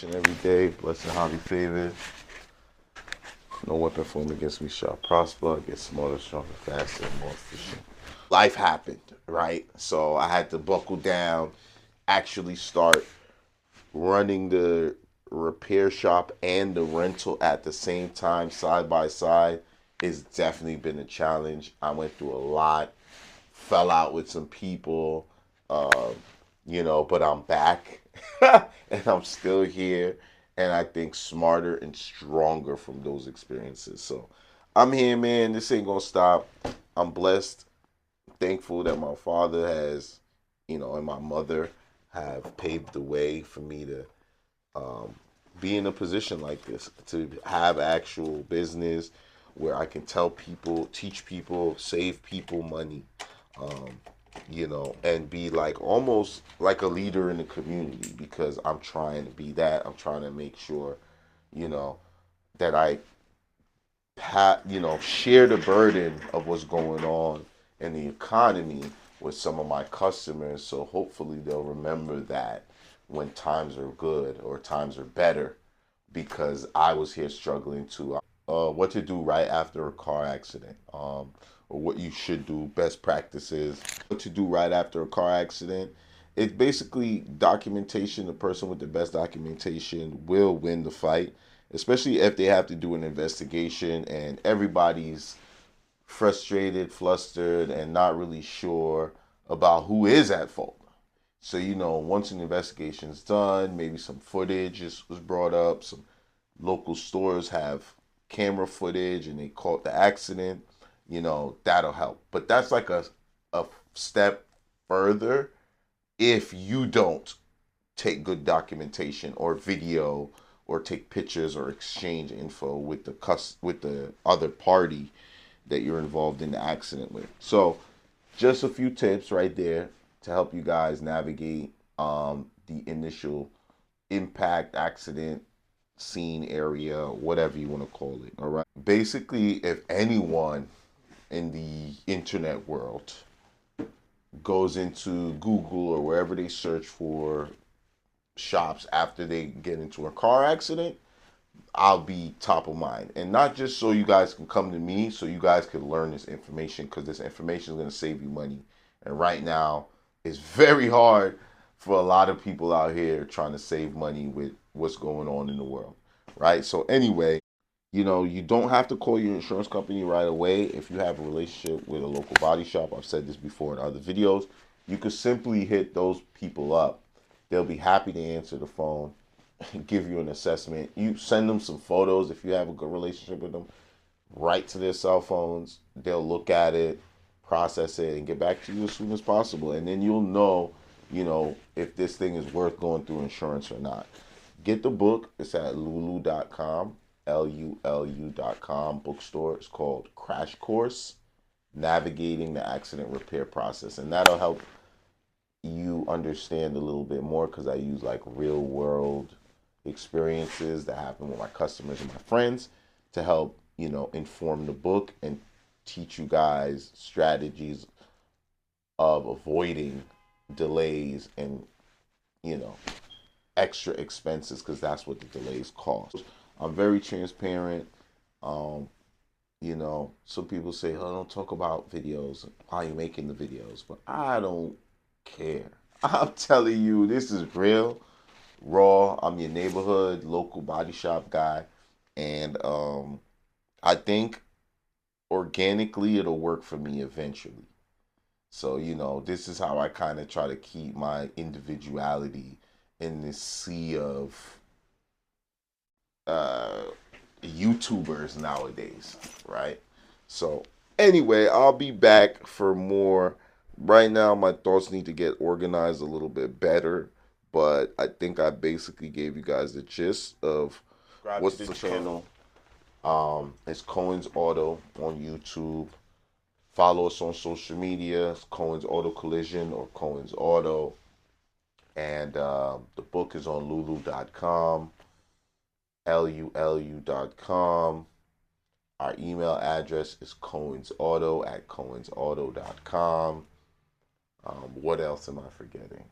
and every day. Blessed and highly favored. No weapon formed against me shall prosper. I get smarter, stronger, faster, and more efficient. Life happened, right? So I had to buckle down, actually start running the repair shop and the rental at the same time, side by side. It's definitely been a challenge. I went through a lot, fell out with some people, uh, but I'm back and I'm still here. And I think smarter and stronger from those experiences. So I'm here, man. This ain't gonna stop. I'm blessed, thankful that my father has, and my mother have paved the way for me to um, be in a position like this, to have actual business where I can tell people, teach people, save people money, um, and be like almost like a leader in the community, because I'm trying to be that. I'm trying to make sure, you know, that I share the burden of what's going on in the economy with some of my customers. So hopefully they'll remember that when times are good or times are better, because I was here struggling too. What to do right after a car accident, or what you should do, best practices. What to do right after a car accident. It's basically documentation. The person with the best documentation will win the fight, especially if they have to do an investigation and everybody's frustrated, flustered, and not really sure about who is at fault. So, once an investigation is done, maybe some footage was brought up, some local stores have camera footage and they caught the accident, that'll help. But that's like a step further if you don't take good documentation or video or take pictures or exchange info with the other party that you're involved in the accident with. So just a few tips right there to help you guys navigate the initial impact accident scene area, whatever you want to call it. All right. Basically, if anyone in the internet world goes into Google or wherever they search for shops after they get into a car accident, I'll be top of mind. And not just so you guys can come to me, so you guys can learn this information, because this information is going to save you money. And right now, it's very hard for a lot of people out here trying to save money with what's going on in the world, right? So anyway, you don't have to call your insurance company right away if you have a relationship with a local body shop. I've said this before in other videos. You could simply hit those people up. They'll be happy to answer the phone, give you an assessment. You send them some photos if you have a good relationship with them, right to their cell phones. They'll look at it, process it, and get back to you as soon as possible. And then you'll know, if this thing is worth going through insurance or not. Get the book. It's at lulu.com, lulu.com bookstore. It's called Crash Course, Navigating the Accident Repair Process. And that'll help you understand a little bit more, because I use like real world experiences that happen with my customers and my friends to help, inform the book and teach you guys strategies of avoiding delays and, you know, extra expenses, because that's what the delays cost. I'm very transparent. Um, some people say, "Oh, don't talk about videos. Why are you making the videos?" But I don't care. I'm telling you, this is real, raw. I'm your neighborhood local body shop guy, and I think organically it'll work for me eventually. So, this is how I kind of try to keep my individuality in this sea of uh, YouTubers nowadays, right? So, anyway, I'll be back for more. Right now, my thoughts need to get organized a little bit better, but I think I basically gave you guys the gist of what's the channel. It's Cohen's Auto on YouTube. Follow us on social media. It's Cohen's Auto Collision or Cohen's Auto. And the book is on lulu.com, lulu.com. Our email address is cohensauto@cohensauto.com. What else am I forgetting?